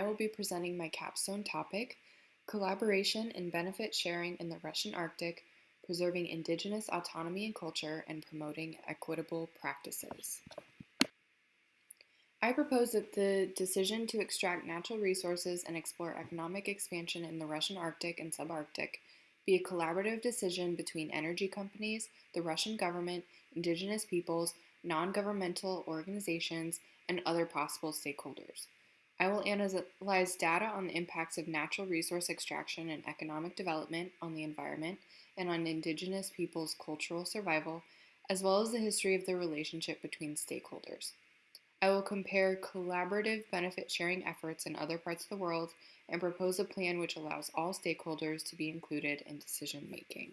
will be presenting my capstone topic, Collaboration and Benefit Sharing in the Russian Arctic, Preserving Indigenous Autonomy and Culture, and Promoting Equitable Practices. I propose that the decision to extract natural resources and explore economic expansion in the Russian Arctic and subarctic be a collaborative decision between energy companies, the Russian government, indigenous peoples, non-governmental organizations, and other possible stakeholders. I will analyze data on the impacts of natural resource extraction and economic development on the environment and on indigenous peoples' cultural survival, as well as the history of the relationship between stakeholders. I will compare collaborative benefit sharing efforts in other parts of the world and propose a plan which allows all stakeholders to be included in decision making.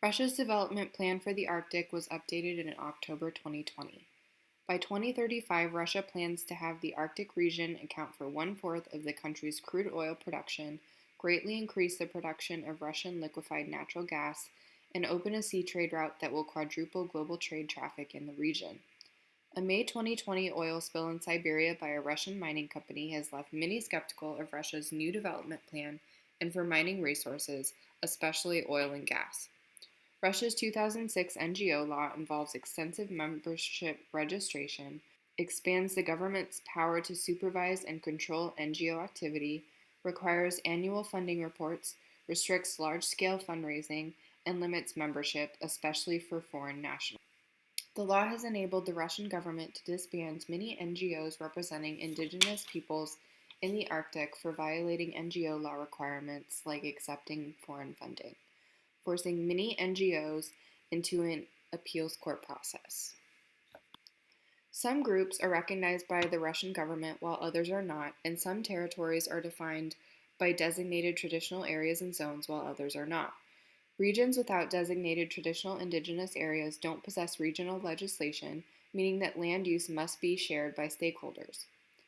Russia's development plan for the Arctic was updated in October 2020. By 2035, Russia plans to have the Arctic region account for 1/4 of the country's crude oil production, greatly increase the production of Russian liquefied natural gas, and open a sea trade route that will quadruple global trade traffic in the region. A May 2020 oil spill in Siberia by a Russian mining company has left many skeptical of Russia's new development plan and for mining resources, especially oil and gas. Russia's 2006 NGO law involves extensive membership registration, expands the government's power to supervise and control NGO activity, requires annual funding reports, restricts large-scale fundraising, and limits membership, especially for foreign nationals. The law has enabled the Russian government to disband many NGOs representing indigenous peoples in the Arctic for violating NGO law requirements like accepting foreign funding, forcing many NGOs into an appeals court process. Some groups are recognized by the Russian government while others are not, and some territories are defined by designated traditional areas and zones while others are not. Regions without designated traditional indigenous areas don't possess regional legislation, meaning that land use must be shared by stakeholders.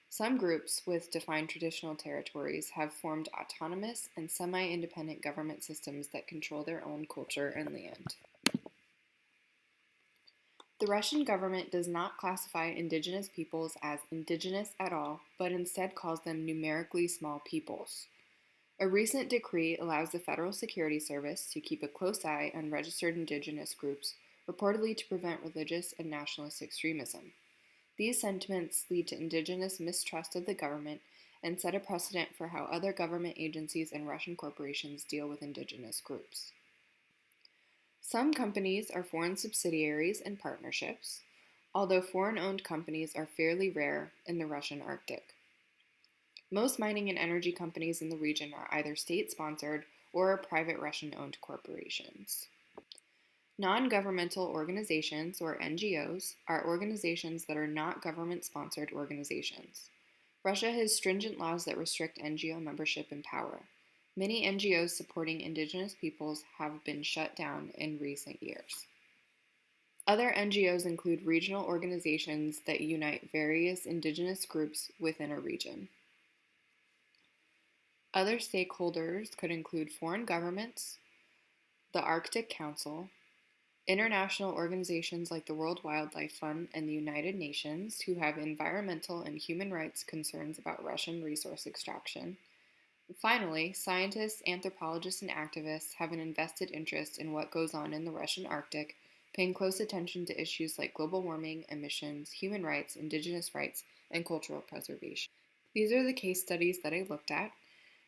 Some groups with defined traditional territories have formed autonomous and semi-independent government systems that control their own culture and land. The Russian government does not classify indigenous peoples as indigenous at all, but instead calls them numerically small peoples. A recent decree allows the Federal Security Service to keep a close eye on registered indigenous groups, reportedly to prevent religious and nationalist extremism. These sentiments lead to indigenous mistrust of the government and set a precedent for how other government agencies and Russian corporations deal with indigenous groups. Some companies are foreign subsidiaries and partnerships, although foreign-owned companies are fairly rare in the Russian Arctic. Most mining and energy companies in the region are either state-sponsored or are private Russian-owned corporations. Non-governmental organizations, or NGOs, are organizations that are not government-sponsored organizations. Russia has stringent laws that restrict NGO membership and power. Many NGOs supporting indigenous peoples have been shut down in recent years. Other NGOs include regional organizations that unite various indigenous groups within a region. Other stakeholders could include foreign governments, the Arctic Council, international organizations like the World Wildlife Fund and the United Nations who have environmental and human rights concerns about Russian resource extraction. Finally, scientists, anthropologists, and activists have an invested interest in what goes on in the Russian Arctic, paying close attention to issues like global warming, emissions, human rights, indigenous rights, and cultural preservation. These are the case studies that I looked at.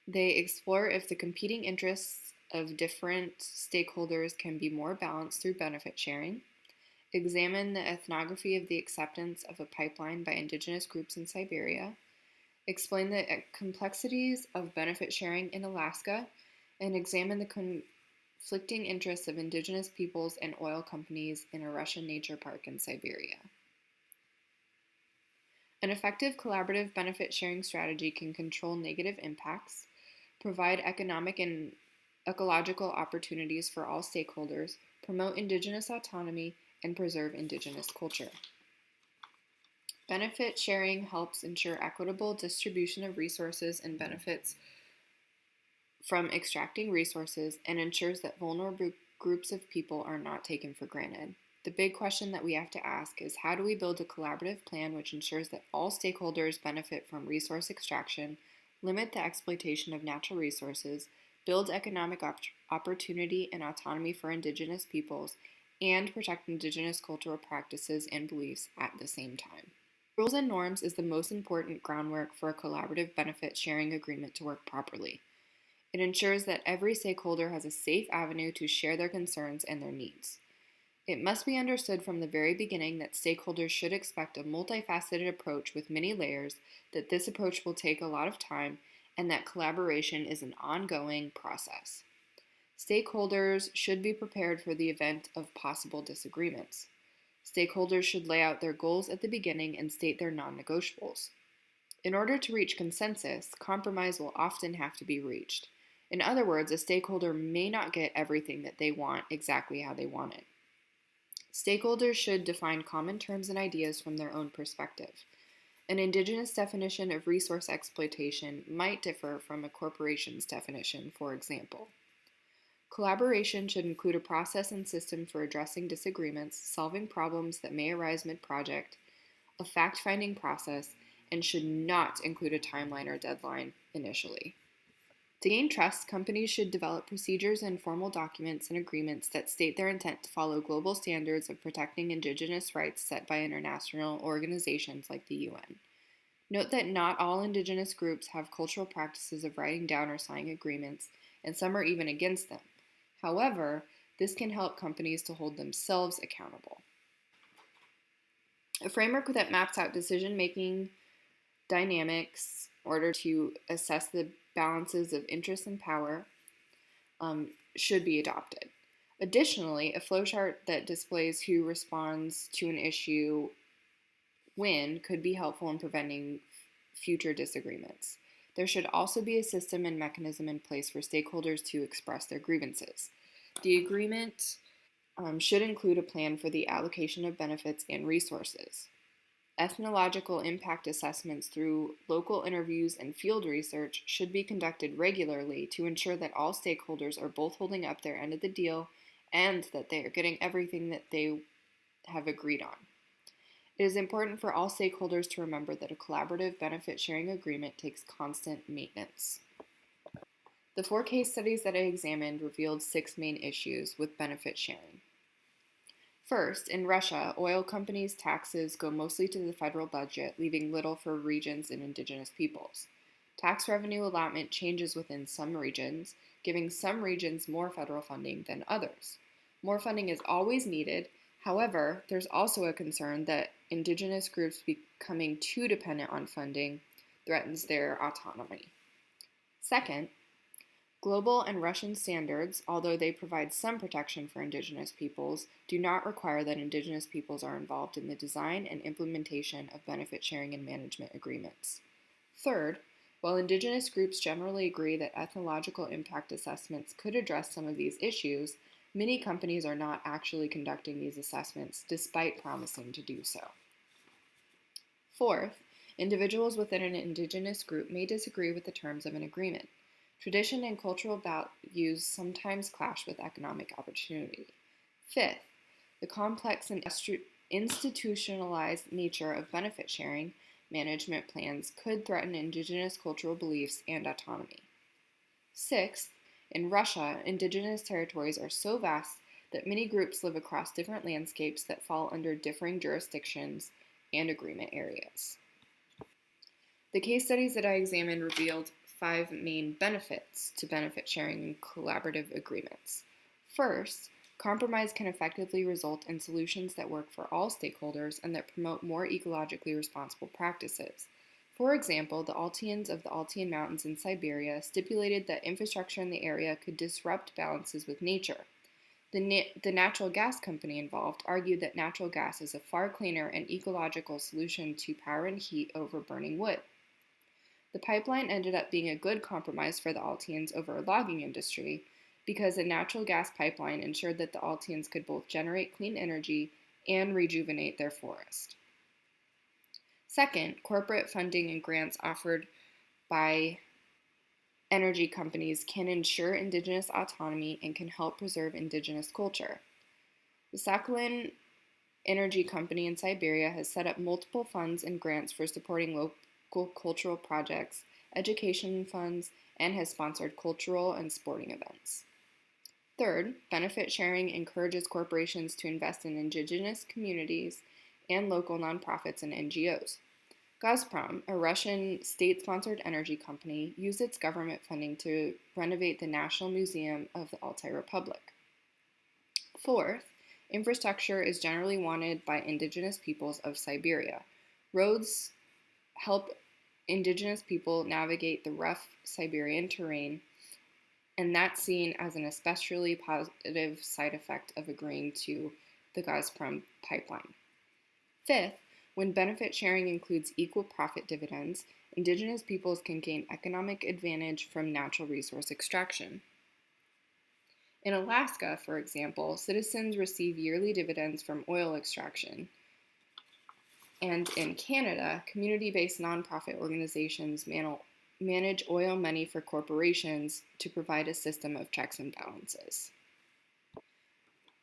They explore if the competing interests of different stakeholders can be more balanced through benefit sharing, examine the ethnography of the acceptance of a pipeline by indigenous groups in Siberia, explain the complexities of benefit sharing in Alaska, and examine the conflicting interests of indigenous peoples and oil companies in a Russian nature park in Siberia. An effective collaborative benefit sharing strategy can control negative impacts, provide economic and ecological opportunities for all stakeholders, promote indigenous autonomy, and preserve indigenous culture. Benefit sharing helps ensure equitable distribution of resources and benefits from extracting resources and ensures that vulnerable groups of people are not taken for granted. the big question that we have to ask is, how do we build a collaborative plan which ensures that all stakeholders benefit from resource extraction, limit the exploitation of natural resources, build economic opportunity and autonomy for Indigenous peoples, and protect Indigenous cultural practices and beliefs at the same time? Rules and norms is the most important groundwork for a collaborative benefit sharing agreement to work properly. It ensures that every stakeholder has a safe avenue to share their concerns and their needs. It must be understood from the very beginning that stakeholders should expect a multifaceted approach with many layers, that this approach will take a lot of time, and that collaboration is an ongoing process. Stakeholders should be prepared for the event of possible disagreements. Stakeholders should lay out their goals at the beginning and state their non-negotiables. In order to reach consensus, compromise will often have to be reached. In other words, a stakeholder may not get everything that they want exactly how they want it. Stakeholders should define common terms and ideas from their own perspective. An Indigenous definition of resource exploitation might differ from a corporation's definition, for example. Collaboration should include a process and system for addressing disagreements, solving problems that may arise mid-project, a fact-finding process, and should not include a timeline or deadline initially. To gain trust, companies should develop procedures and formal documents and agreements that state their intent to follow global standards of protecting Indigenous rights set by international organizations like the UN. Note that not all Indigenous groups have cultural practices of writing down or signing agreements, and some are even against them. However, this can help companies to hold themselves accountable. A framework that maps out decision-making dynamics in order to assess the balances of interest and power should be adopted. Additionally, a flowchart that displays who responds to an issue when could be helpful in preventing future disagreements. There should also be a system and mechanism in place for stakeholders to express their grievances. The agreement should include a plan for the allocation of benefits and resources. Ethnological impact assessments through local interviews and field research should be conducted regularly to ensure that all stakeholders are both holding up their end of the deal and that they are getting everything that they have agreed on. It is important for all stakeholders to remember that a collaborative benefit sharing agreement takes constant maintenance. The 4 case studies that I examined revealed 6 main issues with benefit sharing. First, in Russia, oil companies' taxes go mostly to the federal budget, leaving little for regions and Indigenous peoples. Tax revenue allotment changes within some regions, giving some regions more federal funding than others. More funding is always needed. However, there's also a concern that Indigenous groups becoming too dependent on funding threatens their autonomy. Second, global and Russian standards, although they provide some protection for Indigenous peoples, do not require that Indigenous peoples are involved in the design and implementation of benefit sharing and management agreements. Third, while Indigenous groups generally agree that ethnological impact assessments could address some of these issues, many companies are not actually conducting these assessments despite promising to do so. Fourth, individuals within an Indigenous group may disagree with the terms of an agreement. Tradition and cultural values sometimes clash with economic opportunity. Fifth, the complex and institutionalized nature of benefit sharing management plans could threaten Indigenous cultural beliefs and autonomy. Sixth, in Russia, Indigenous territories are so vast that many groups live across different landscapes that fall under differing jurisdictions and agreement areas. The case studies that I examined revealed 5 main benefits to benefit sharing and collaborative agreements. First, compromise can effectively result in solutions that work for all stakeholders and that promote more ecologically responsible practices. For example, the Altians of the Altian Mountains in Siberia stipulated that infrastructure in the area could disrupt balances with nature. The natural gas company involved argued that natural gas is a far cleaner and ecological solution to power and heat over burning wood. The pipeline ended up being a good compromise for the Altians over a logging industry because a natural gas pipeline ensured that the Altians could both generate clean energy and rejuvenate their forest. Second, corporate funding and grants offered by energy companies can ensure Indigenous autonomy and can help preserve Indigenous culture. The Sakhalin energy company in Siberia has set up multiple funds and grants for supporting local cultural projects, education funds, and has sponsored cultural and sporting events. Third, benefit sharing encourages corporations to invest in indigenous communities and local nonprofits and NGOs. Gazprom, a Russian state-sponsored energy company, used its government funding to renovate the National Museum of the Altai Republic. Fourth, infrastructure is generally wanted by indigenous peoples of Siberia. Roads help indigenous people navigate the rough Siberian terrain, and that's seen as an especially positive side effect of agreeing to the Gazprom pipeline. Fifth, when benefit sharing includes equal profit dividends, indigenous peoples can gain economic advantage from natural resource extraction. In Alaska, for example, citizens receive yearly dividends from oil extraction. And in Canada, community-based nonprofit organizations manage oil money for corporations to provide a system of checks and balances.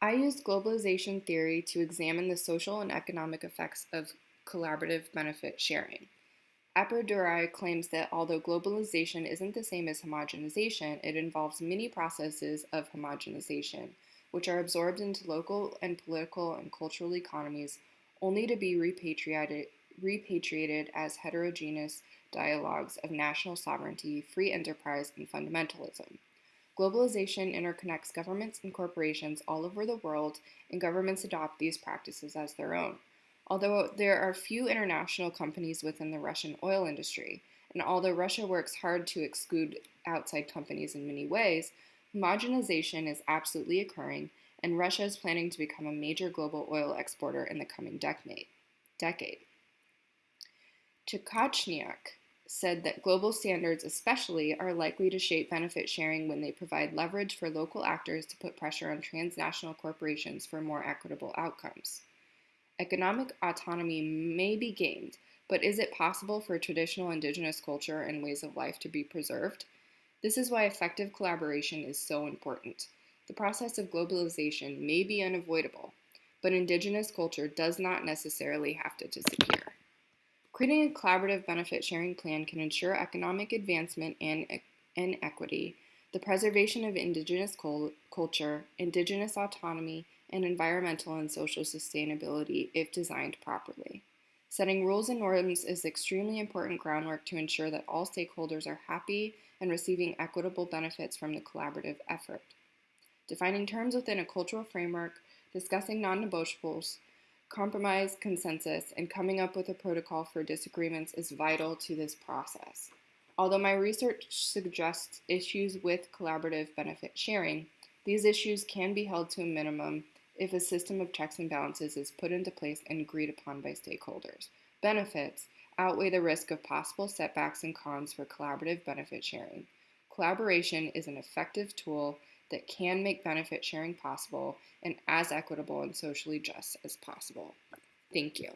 I used globalization theory to examine the social and economic effects of collaborative benefit sharing. Appadurai claims that although globalization isn't the same as homogenization, it involves many processes of homogenization, which are absorbed into local and political and cultural economies only to be repatriated as heterogeneous dialogues of national sovereignty, free enterprise, and fundamentalism. Globalization interconnects governments and corporations all over the world, and governments adopt these practices as their own. Although there are few international companies within the Russian oil industry, and although Russia works hard to exclude outside companies in many ways, homogenization is absolutely occurring, and Russia is planning to become a major global oil exporter in the coming decade. Tysiachniouk said that global standards especially are likely to shape benefit sharing when they provide leverage for local actors to put pressure on transnational corporations for more equitable outcomes. Economic autonomy may be gained, but is it possible for traditional indigenous culture and ways of life to be preserved? This is why effective collaboration is so important. The process of globalization may be unavoidable, but indigenous culture does not necessarily have to disappear. Creating a collaborative benefit sharing plan can ensure economic advancement and equity, the preservation of indigenous culture, indigenous autonomy, and environmental and social sustainability if designed properly. Setting rules and norms is extremely important groundwork to ensure that all stakeholders are happy and receiving equitable benefits from the collaborative effort. Defining terms within a cultural framework, discussing non-negotiables, compromise, consensus, and coming up with a protocol for disagreements is vital to this process. Although my research suggests issues with collaborative benefit sharing, these issues can be held to a minimum if a system of checks and balances is put into place and agreed upon by stakeholders. Benefits outweigh the risk of possible setbacks and cons for collaborative benefit sharing. Collaboration is an effective tool that can make benefit sharing possible and as equitable and socially just as possible. Thank you.